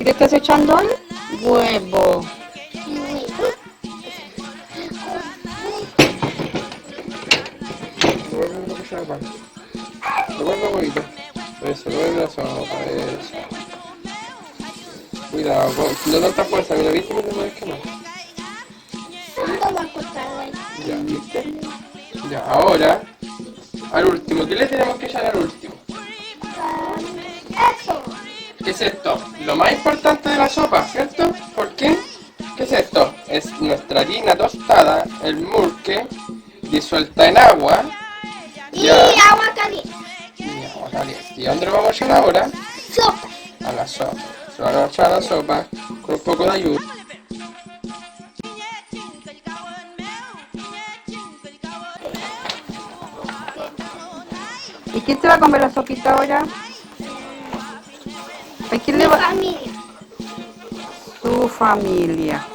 ¿Qué le estás echando hoy? Huevo. Revuelve una cuchara de pan. Revuelve un poquito. Eso, revuelve la sopa, eso. Cuidado, no tanta fuerza, mira, viste que no es que no. Ya, ¿viste? Ya, ahora, al último, ¿qué le tenemos que echar al último? Eso. ¿Qué es esto? Lo más importante de la sopa, ¿cierto? ¿Por qué? ¿Qué es esto? Es nuestra harina tostada, el mulque, disuelta en agua. Y Ya. agua caliente. Y agua caliente. ¿Y a dónde lo vamos a echar ahora? Sopa. A la sopa. Se lo vamos a echar a la sopa con un poco de ayuda. ¿Y quién se va a comer la sopita ahora? ¿A quién le va? Familia. Su familia.